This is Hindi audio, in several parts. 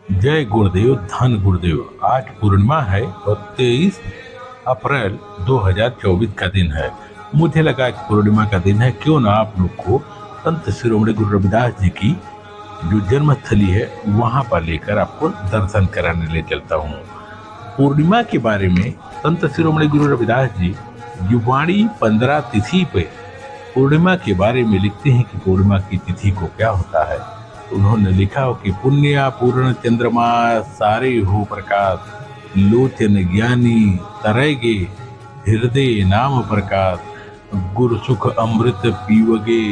जय गुरुदेव, धन गुरुदेव। आज पूर्णिमा है और 23 अप्रैल 2024 का दिन है। मुझे लगा कि पूर्णिमा का दिन है, क्यों ना आप लोग को संत शिरोमणि गुरु रविदास जी की जो जन्मस्थली है वहां पर लेकर आपको दर्शन कराने ले चलता हूँ। पूर्णिमा के बारे में संत शिरोमणि गुरु रविदास जी युवाणी 15 तिथि पे पूर्णिमा के बारे में लिखते हैं कि पूर्णिमा की तिथि को क्या होता है। उन्होंने लिखा हो कि पुण्य पूर्ण चंद्रमा सारे हो प्रकाश, लोचन ज्ञानी तरैगे हृदय नाम प्रकाश, गुरु सुख अमृत पीवगे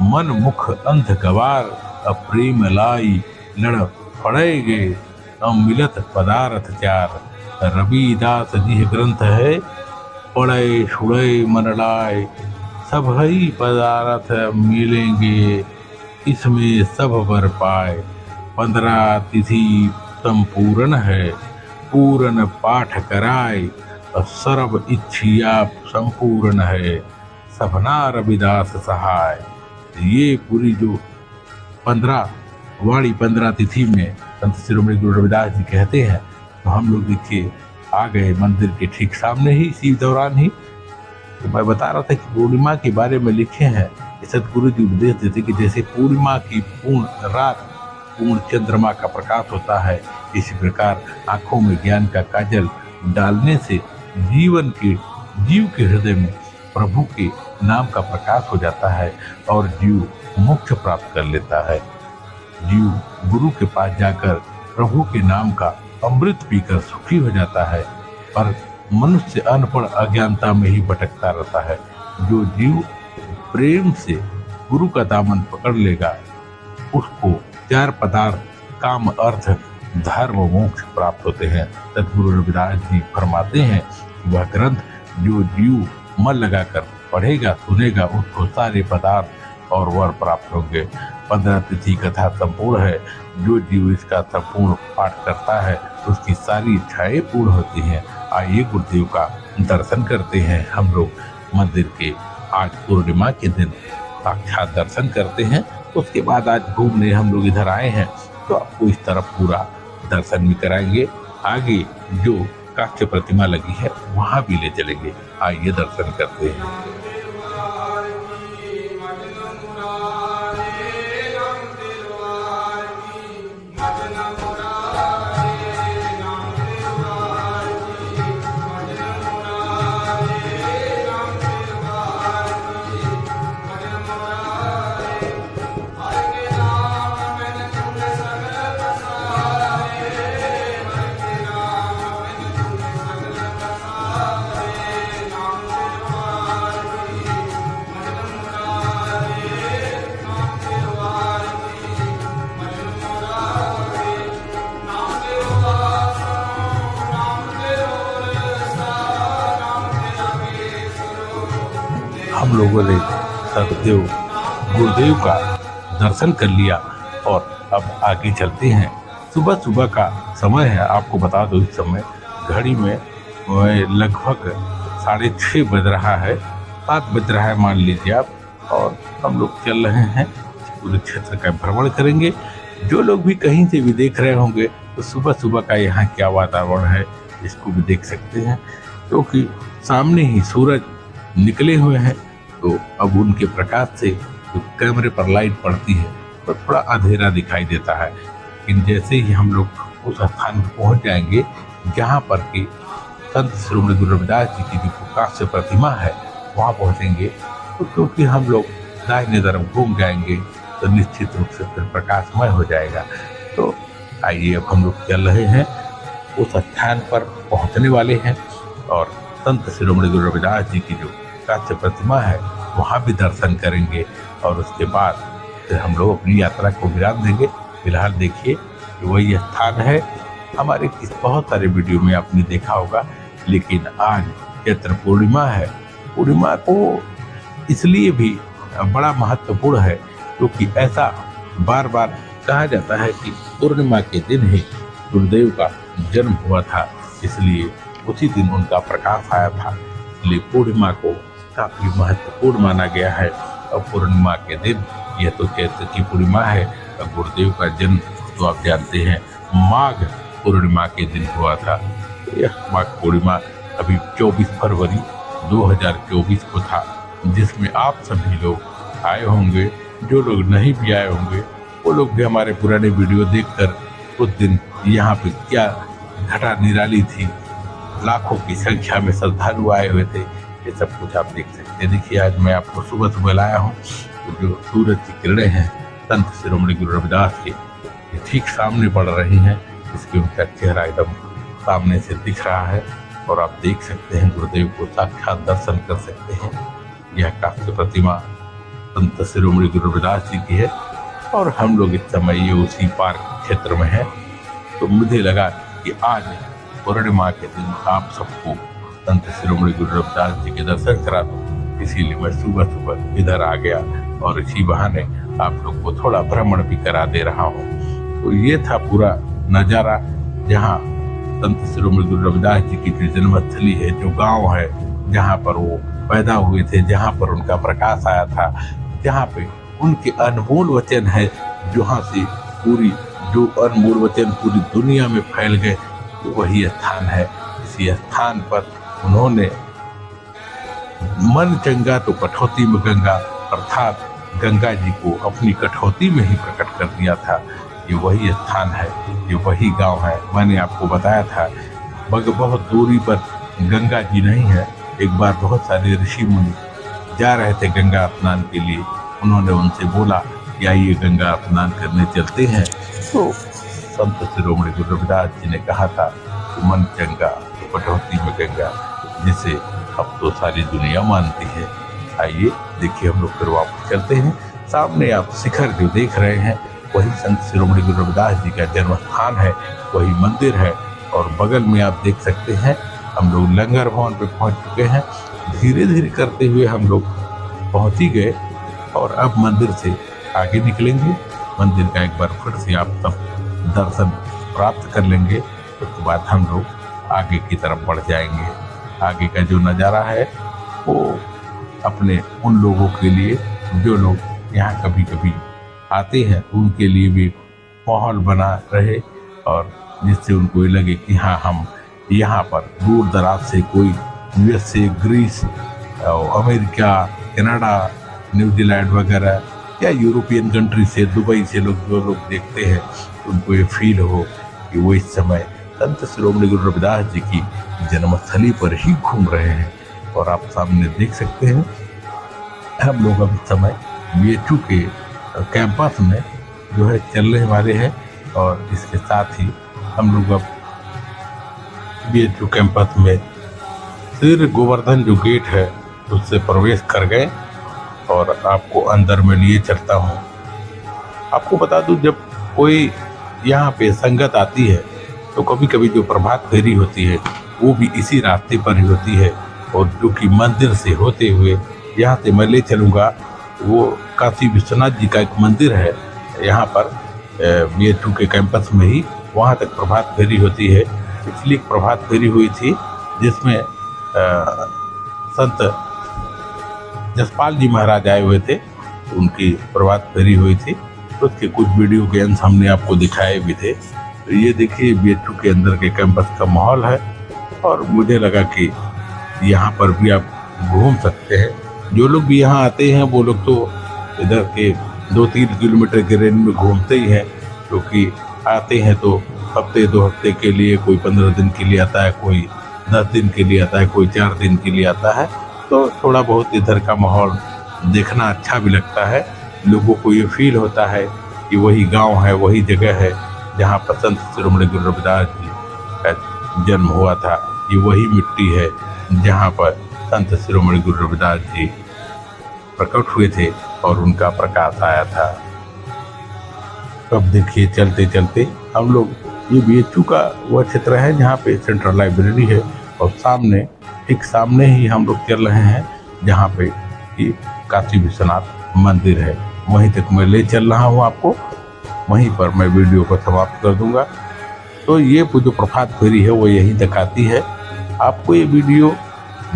मन मुख अंध गवार, अप्रेम लाई लड़ पड़ेगे अमिलत पदार्थ चार। रविदास जी ग्रंथ है पढ़े छुड़े मन लाए, सब ही पदार्थ मिलेंगे इसमें सब वर पाए। 15 तिथि संपूर्ण है पूर्ण पाठ कराए, सर्व इच्छिया संपूर्ण है सपना रविदास सहाय। ये पूरी जो 15 तिथि में संत शिरोमणि गुरु रविदास जी कहते हैं, तो हम लोग देखिए आ गए मंदिर के ठीक सामने ही इसी दौरान ही। तो मैं बता रहा था कि पूर्णिमा के बारे में लिखे हैं, सतगुरु जी उपदेश देते कि जैसे पूर्णिमा की पूर्ण रात पूर्ण चंद्रमा का प्रकाश होता है, इसी प्रकार आंखों में ज्ञान का काजल डालने से जीव के हृदय में प्रभु के नाम का प्रकाश हो जाता है और जीव मोक्ष प्राप्त कर लेता है। जीव गुरु के पास जाकर प्रभु के नाम का अमृत पीकर सुखी हो जाता है, पर मनुष्य अनपढ़ अज्ञानता में ही भटकता रहता है। जो जीव प्रेम से गुरु का दामन पकड़ लेगा उसको 4 पदार्थ काम अर्थ धर्म मोक्ष प्राप्त होते हैं। सतगुरु रविदास जी फरमाते हैं वह ग्रंथ जो जीव मन लगाकर पढ़ेगा सुनेगा उसको सारे पदार्थ और वर प्राप्त होंगे। 15 तिथि कथा संपूर्ण है, जो जीव इसका संपूर्ण पाठ करता है उसकी सारी इच्छाएं पूर्ण होती हैं। आइए गुरुदेव का दर्शन करते हैं हम लोग मंदिर के। आज पूर्णिमा के दिन साक्षात दर्शन करते हैं, उसके बाद आज घूमने हम लोग इधर आए हैं तो आपको इस तरफ पूरा दर्शन भी कराएंगे। आगे जो कांस्य प्रतिमा लगी है वहां भी ले चलेंगे। आइए दर्शन करते हैं। हम लोगों ने सतदेव गुरुदेव का दर्शन कर लिया और अब आगे चलते हैं। सुबह सुबह का समय है, आपको बता दो इस समय घड़ी में लगभग 6:30 बज रहा है, 7 बज रहा है मान लीजिए आप। और हम लोग चल रहे हैं, पूरे क्षेत्र का भ्रमण करेंगे। जो लोग भी कहीं से भी देख रहे होंगे तो सुबह सुबह का यहाँ क्या वातावरण है इसको भी देख सकते हैं, क्योंकि सामने ही सूरज निकले हुए हैं। तो अब उनके प्रकाश से जो कैमरे पर लाइट पड़ती है तो थोड़ा अंधेरा दिखाई देता है। लेकिन जैसे ही हम लोग उस स्थान पर पहुंच जाएंगे जहां पर कि संत शिरोमणि गुरु रविदास जी की जो कांस्य प्रतिमा है वहां पहुंचेंगे, तो क्योंकि हम लोग दाहिने तरफ घूम जाएंगे तो निश्चित रूप से फिर प्रकाशमय हो जाएगा। तो आइए अब हम लोग चल रहे हैं, उस स्थान पर पहुंचने वाले हैं और संत शिरोमणि गुरु रविदास जी की जो कांस्य प्रतिमा है वहाँ भी दर्शन करेंगे और उसके बाद फिर हम लोग अपनी यात्रा को विराम देंगे। फिलहाल देखिए वही स्थान है, हमारे बहुत सारे वीडियो में आपने देखा होगा, लेकिन आज चैत्र पूर्णिमा है। पूर्णिमा को इसलिए भी बड़ा महत्वपूर्ण है क्योंकि ऐसा बार बार कहा जाता है कि पूर्णिमा के दिन ही गुरुदेव का जन्म हुआ था, इसलिए उसी दिन उनका प्रकाश आया था। इसलिए पूर्णिमा को काफी महत्वपूर्ण माना गया है। और पूर्णिमा के दिन, यह तो चैत्र की पूर्णिमा है, गुरुदेव का जन्म तो आप जानते हैं माघ पूर्णिमा के दिन हुआ था। यह माघ पूर्णिमा अभी 24 फरवरी 2024 को था, जिसमें आप सभी लोग आए होंगे। जो लोग नहीं भी आए होंगे वो लोग भी हमारे पुराने वीडियो देखकर उस दिन यहाँ पे क्या घटा निराली थी, लाखों की संख्या में श्रद्धालु आए हुए थे, ये सब कुछ आप देख सकते हैं। देखिए आज मैं आपको सुबह सुबह लाया हूँ, तो जो सूरज की किरणें हैं संत शिरोमणि गुरु रविदास के ये ठीक सामने पड़ रही हैं। इसके उनका चेहरा एकदम सामने से दिख रहा है और आप देख सकते हैं गुरुदेव को साक्षात दर्शन कर सकते हैं। यह कांस्य प्रतिमा संत शिरोमणि गुरु रविदास जी की है और हम लोग इस समय ये उसी पार्क क्षेत्र में है। तो मुझे लगा कि आज पूर्णिमा के दिन आप सबको संत शिरोमणि गुरु रविदास जी के दर्शन करा दूं, इसीलिए मैं सुबह सुबह इधर आ गया और इसी बहाने आप लोग को थोड़ा भ्रमण भी करा दे रहा हूँ। तो ये था पूरा नज़ारा जहाँ संत शिरोमणि गुरु रविदास जी की जो जन्मस्थली है, जो गांव है जहाँ पर वो पैदा हुए थे, जहाँ पर उनका प्रकाश आया था, जहाँ पे उनके अनमोल वचन है, जहाँ से पूरी जो अनमोल वचन पूरी दुनिया में फैल गए, तो वही स्थान है। इसी स्थान पर उन्होंने मन चंगा तो कठौती में गंगा, अर्थात गंगा जी को अपनी कठौती में ही प्रकट कर दिया था। ये वही स्थान है, ये वही गांव है। मैंने आपको बताया था बहुत दूरी पर गंगा जी नहीं है। एक बार बहुत सारे ऋषि मुनि जा रहे थे गंगा स्नान के लिए, उन्होंने उनसे बोला कि आइए गंगा स्नान करने चलते हैं। तो संत शिरोमणि गुरु रविदास जी ने कहा था कि मन चंगा तो कठौती में गंगा, जिसे अब तो सारी दुनिया मानती है। आइए देखिए हम लोग फिर वापस चलते हैं। सामने आप शिखर जो देख रहे हैं वही संत शिरोमणि गुरु रविदास जी का जन्म स्थान है, वही मंदिर है। और बगल में आप देख सकते हैं हम लोग लंगर भवन पे पहुंच चुके हैं। धीरे धीरे करते हुए हम लोग पहुंच ही गए और अब मंदिर से आगे निकलेंगे। मंदिर का एक बार फिर से आप सब दर्शन प्राप्त कर लेंगे, उसके बाद हम लोग आगे की तरफ बढ़ जाएंगे। आगे का जो नज़ारा है वो अपने उन लोगों के लिए जो लोग यहाँ कभी कभी आते हैं उनके लिए भी माहौल बना रहे, और जिससे उनको ये लगे कि हाँ हम यहाँ पर दूर दराज से कोई USA, Greece, America, Canada, New Zealand वगैरह या यूरोपियन कंट्री से, दुबई से लोग जो लोग देखते हैं उनको ये फील हो कि वो इस समय संत शिरोमणि गुरु रविदास जी की जन्मस्थली पर ही घूम रहे हैं। और आप सामने देख सकते हैं हम लोग अब इस समय BHU के कैंपस में जो है चलने वाले हैं, और इसके साथ ही हम लोग अब BHU कैंपस में श्री गोवर्धन जो गेट है उससे प्रवेश कर गए और आपको अंदर में लिए चलता हूँ। आपको बता दूं जब कोई यहाँ पे संगत आती है तो कभी कभी जो प्रभात फेरी होती है वो भी इसी रास्ते पर ही होती है, और जो कि मंदिर से होते हुए यहाँ से मैं ले चलूँगा। वो काशी विश्वनाथ जी का एक मंदिर है यहाँ पर BHU के कैंपस में ही, वहाँ तक प्रभात फेरी होती है। पिछली एक प्रभात फेरी हुई थी जिसमें संत जसपाल जी महाराज आए हुए थे, उनकी प्रभात फेरी हुई थी। उसके कुछ वीडियो के अंश हमने आपको दिखाए भी थे। तो ये देखिए BHU के अंदर के कैंपस का माहौल है, और मुझे लगा कि यहाँ पर भी आप घूम सकते हैं। जो लोग भी यहाँ आते हैं वो लोग तो इधर के 2-3 किलोमीटर के रेंज में घूमते ही हैं, क्योंकि आते हैं तो हफ्ते 2 हफ्ते के लिए, कोई 15 दिन के लिए आता है, कोई 10 दिन के लिए आता है, कोई 4 दिन के लिए आता है। तो थोड़ा बहुत इधर का माहौल देखना अच्छा भी लगता है। लोगों को ये फील होता है कि वही गांव है, वही जगह है जहाँ पर संत शिरोमणि गुरु रविदास जी का जन्म हुआ था। ये वही मिट्टी है जहाँ पर संत शिरोमणि गुरु रविदास जी प्रकट हुए थे और उनका प्रकाश आया था। अब देखिए चलते चलते हम लोग, ये BHU का वह क्षेत्र है जहाँ पे सेंट्रल लाइब्रेरी है, और सामने ठीक सामने ही हम लोग चल रहे हैं जहाँ पे कि काशी विश्वनाथ मंदिर है। वहीं तक मैं ले चल रहा हूँ आपको, वहीं पर मैं वीडियो को समाप्त कर दूंगा। तो ये जो प्रभात फेरी है वो यहीं तक आती है। आपको ये वीडियो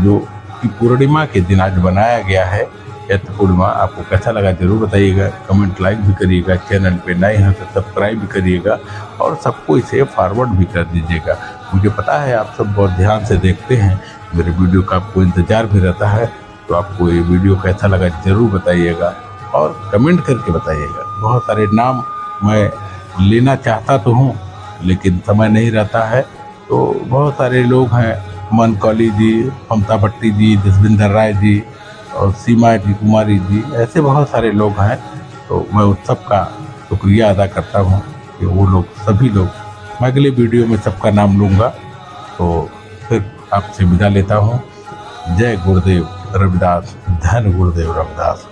जो कि पूर्णिमा के दिन आज बनाया गया है, चैत्र पूर्णिमा आपको कैसा लगा जरूर बताइएगा, कमेंट लाइक भी करिएगा, चैनल पे नए हैं तो सब्सक्राइब भी करिएगा और सबको इसे फॉरवर्ड भी कर दीजिएगा। मुझे पता है आप सब बहुत ध्यान से देखते हैं मेरे वीडियो का, आपको इंतज़ार भी रहता है, तो आपको ये वीडियो कैसा लगा ज़रूर बताइएगा और कमेंट करके बताइएगा। बहुत सारे नाम मैं लेना चाहता तो हूँ लेकिन समय नहीं रहता है, तो बहुत सारे लोग हैं, अमन कौली जी, ममता भट्टी जी, जसविंदर राय जी और सीमा जी कुमारी जी, ऐसे बहुत सारे लोग हैं। तो मैं उस सब का शुक्रिया अदा करता हूँ कि वो लोग सभी लोग, मैं अगले वीडियो में सबका नाम लूँगा। तो फिर आपसे विदा लेता हूँ। जय गुरुदेव रविदास, धन गुरुदेव रविदास।